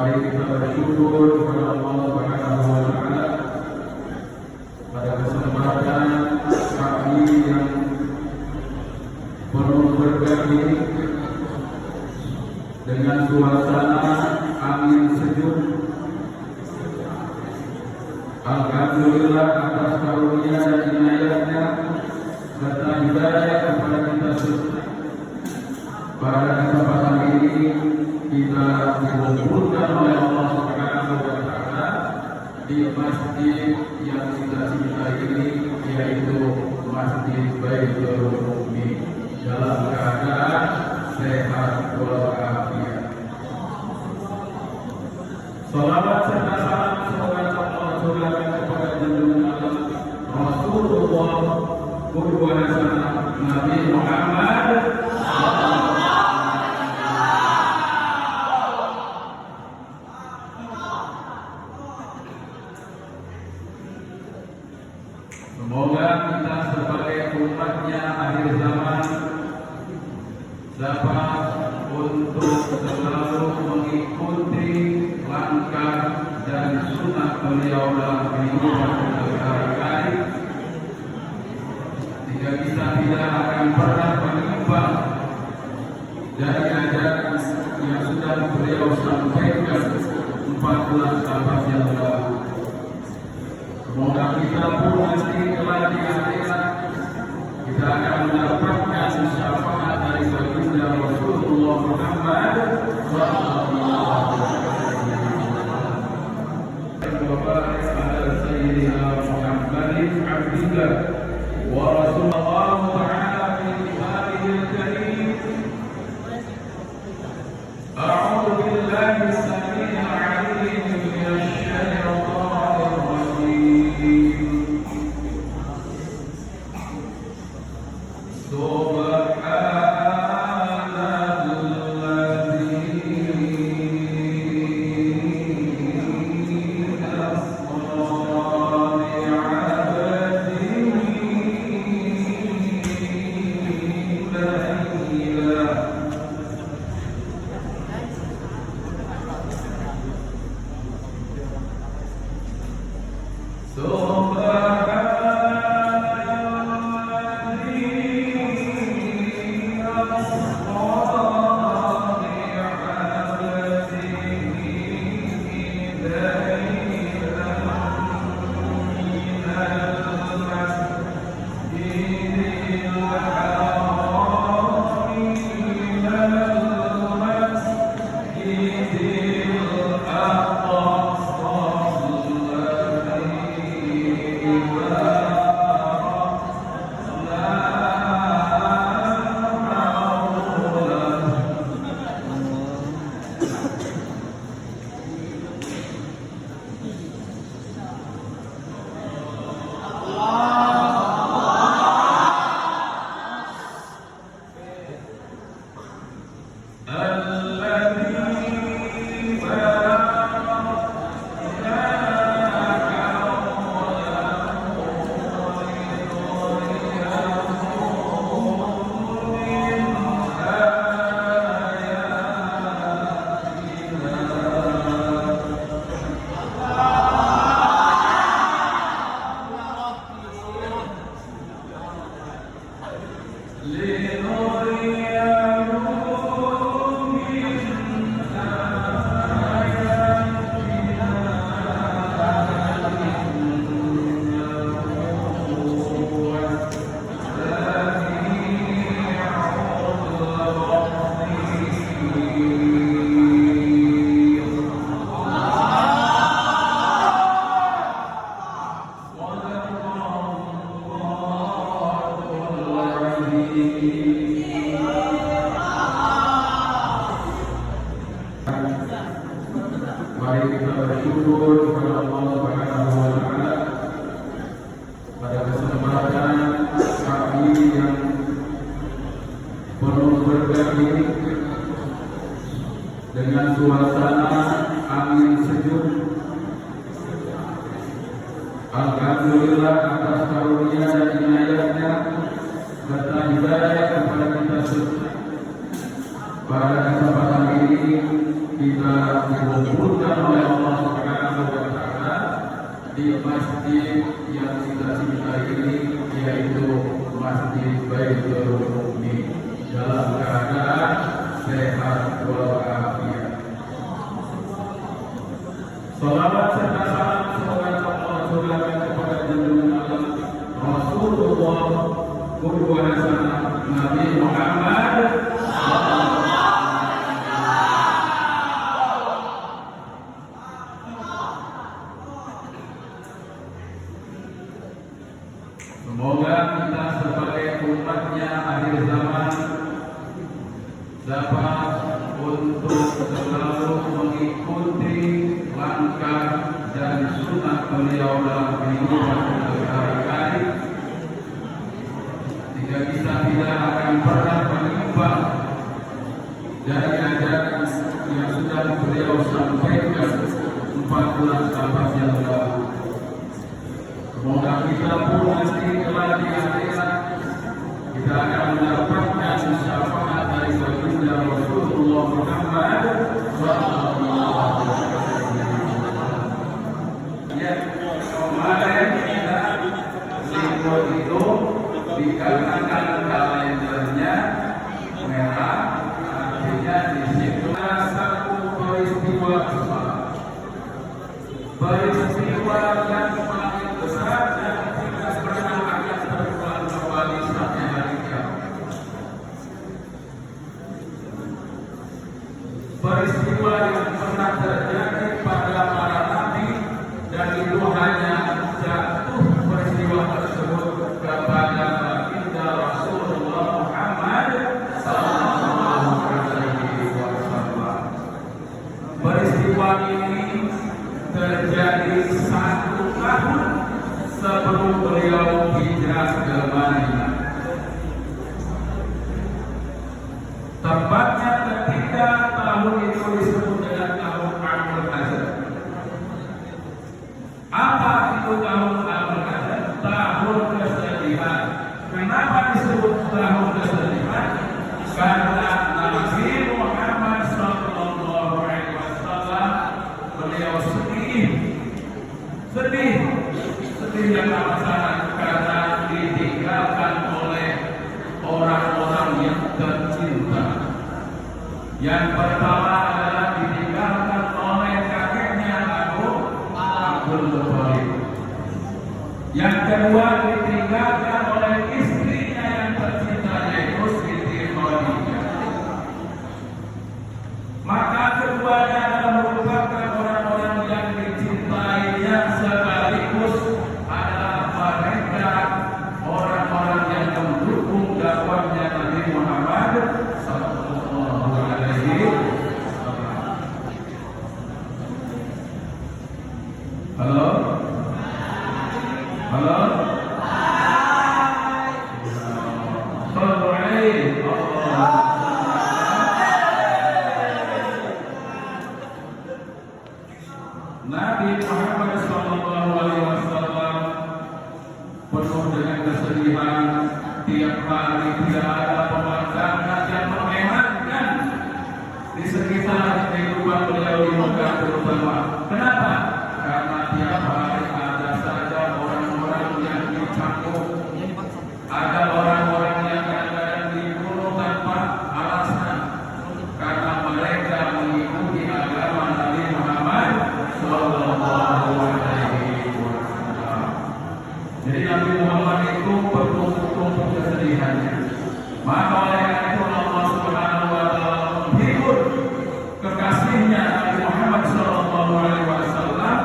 Mari kita bersyukur kepada Allah Subhanahu wa Ta'ala pada kesempatan pagi yang penuh berkah ini dengan suasana angin sejuk. Alhamdulillah atas karunia dan inayatnya serta hidayah kepada kita semua. Pada kesempatan ini kita dikumpulkan oleh Allah Subhanahu wa Ta'ala di masjid yang kita cintai ini, yaitu Masjid Baitul Mu'min, dalam keadaan sehat walafiat. Salawat serta salam semoga Allah turunkan kepada junjungan Rasulullah Qudwah hasanah Nabi Muhammad. Semoga kita sebagai umatnya akhir zaman dapat untuk selalu mengikuti langkah dan sunnah beliau dalam kehidupan sehari-hari, sehingga kita tidak akan pernah menyimpang dari ajaran yang sudah beliau sampaikan 14 abad yang lalu. Semoga kita pun nanti kelak di akhirat kita akan mendapatkan syafaat dari baginda Rasulullah Muhammad sallallahu alaihi wasallam. Wa barik ala sayyidina Muhammadin abdillah wa rasulullah ta'ala fi kitabihil karim. A'udzu billahi as-sami'il 'alim minasy syaithanir rajim. Mari kita bersyukur kepada Allah Subhanahu wa Ta'ala pada kesempatan pagi yang penuh berkah ini dengan suasana angin sejuk. Alhamdulillah atas karunia dan inayatnya serta hidayah kepada kita semua. Pada kesempatan ini kita dikumpulkan masjid yang kita cintai ini, yaitu Masjid Baitul Mu'min, dalam keadaan sehat walafiat. Salawat serta salam semoga Allah curahkan kepada junjungan Rasulullah Qudwah hasanah Nabi Muhammad. Semoga kita sebagai umatnya akhir zaman dapat untuk selalu mengikuti langkah dan sunnah beliau dalam kehidupan sehari-hari, sehingga kita tidak akan pernah menyimpang dari ajaran yang sudah beliau sampaikan 4 bulan sahabat yang lalu. Semoga kita pun nanti kelak di akhirat kita akan mendapatkan syafaat dari baginda Rasulullah Muhammad sallallahu alaihi wasallam. Ya, kemarin kita libur itu dikarenakan kalendernya merah, artinya di situ satu peristiwa besar, peristiwa yang paling besar dan tidak pernah akan terulang kembali sampai hari kiamat. Peristiwa yang pernah terjadi pada para nabi, dan itu hanya jatuh peristiwa tersebut kepada baginda Rasulullah Muhammad sallallahu alaihi wasallam. Peristiwa ini terjadi 1 tahun sebelum beliau hijrah ke Madinah. Tepatnya ketika tahun itu disebut dengan tahun Amul Hazan. Apa itu tahun Amul Hazan? Tahun kesedihan. Kenapa disebut tahun kesedihan? Karena Nabi Muhammad sallallahu alaihi wasallam beliau sedih yang amat sangat karena ditinggalkan oleh orang-orang yang tercinta. Yang pertama adalah ditinggalkan oleh kakeknya Abdul Muthalib. Yang kedua ditinggalkan oleh istrinya yang tercinta, yaitu Siti Khadijah. Maka keduanya adalah merupakan orang-orang yang dicintainya, sekaligus adalah mereka orang-orang yang mendukung dakwahnya Nabi Muhammad sallallahu alaihi wasallam. Halo? Halo? Nabi Muhammad sallallahu alaihi wasallam penuh dengan kesedihan. Tiap hari tidak ada pemandangan yang mengemaskan di sekitar kehidupan beliau di Mekah terutama. Kenapa? Karena tiap hari ada saja orang-orang yang dicambuk, ada orang-orang yang kadang-kadang dibunuh tanpa alasan karena mereka mengikuti agama Nabi Muhammad sallallahu alaihi wasallam. Jadi Nabi Muhammad itu bertumpuk-tumpuk kesedihannya. Maka oleh karena itu Allah Subhanahu wa taala menghibur kekasihnya Nabi Muhammad sallallahu alaihi wasallam,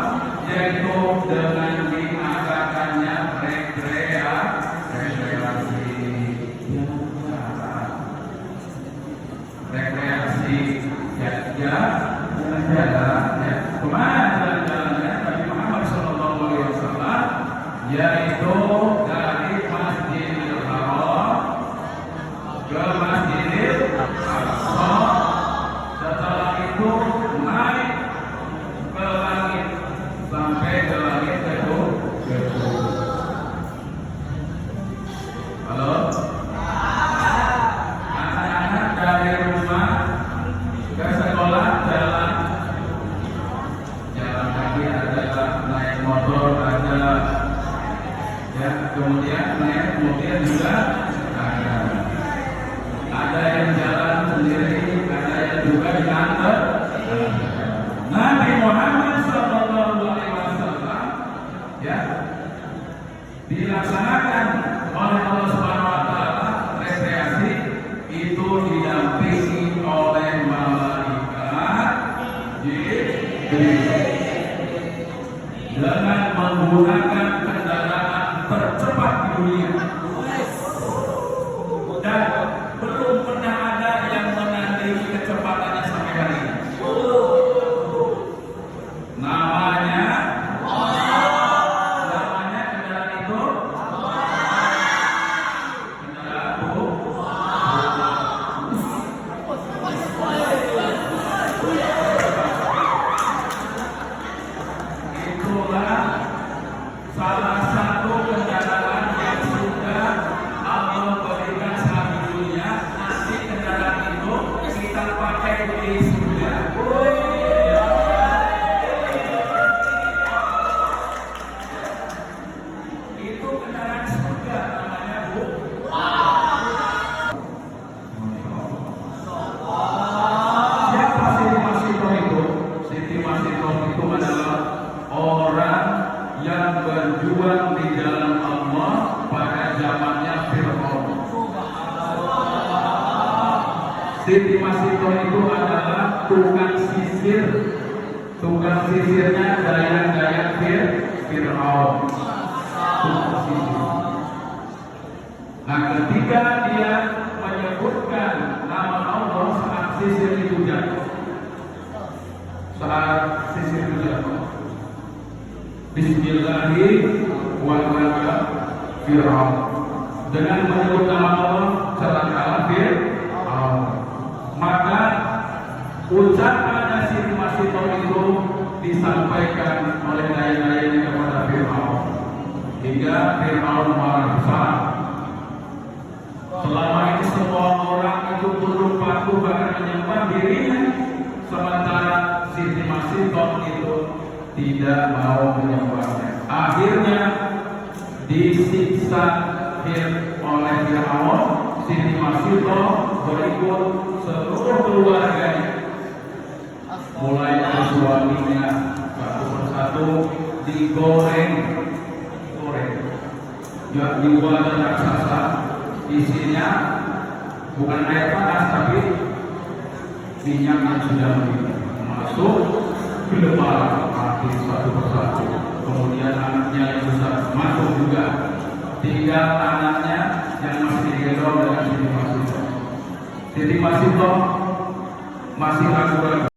yaitu dengan diadakannya rekreasi jalan-jalan. Kemana jalan-jalannya Nabi Muhammad sallallahu alaihi wasallam? Yaitu dari Masjidil Haram ke pelaksanaan Nabi Muhammad SAW, ya, dilaksanakan oleh Allah Subhanahu Wa Taala. Rekreasi itu didampingi oleh malaikat Jibril dengan menggunakan kendaraan tercepat di dunia, dan belum pernah ada yang menandingi kecepatannya sampai hari ini. Namanya kendaraan itu itulah salah satu kendaraan yang sudah Allah berikan saat di dunia. Nanti kendaraan itu kita pakai di surga. Itu kendaraan surga namanya, Bu. Siapa Siti Masito itu? Siti Masito itu adalah orang yang berjuang di jalan Allah pada zamannya Fir'aun. Siti Masito itu adalah tukang sisir. Tukang sisirnya dayang-dayang Fir'aun. Nah, ketika dia menyebutkan nama Allah saat sisir itu jatuh, Bismillahirrahmanirrahim, dengan menyebut nama Allah celakalah Fir'aun. Maka ucapan Siti Masito itu disampaikan oleh dayang-dayangnya kepada Fir'aun, hingga Fir'aun marah besar. Selama ini semua orang itu tunduk patuh bahkan menyembah dirinya, sementara Siti Masito itu tidak mau menyembahnya. Akhirnya disiksa oleh Fir'aun. Siti Masito berikut seluruh keluarganya, mulai dari suaminya, satu persatu digoreng, ya, dibuat raksasa. Isinya bukan air panas tapi minyak yang sudah mendidih, masuk ke lembaran mati satu persatu. Kemudian anaknya yang besar masuk juga, tinggal anaknya yang masih digendong dengan Siti Masito. Siti Masito masih ragu-ragu.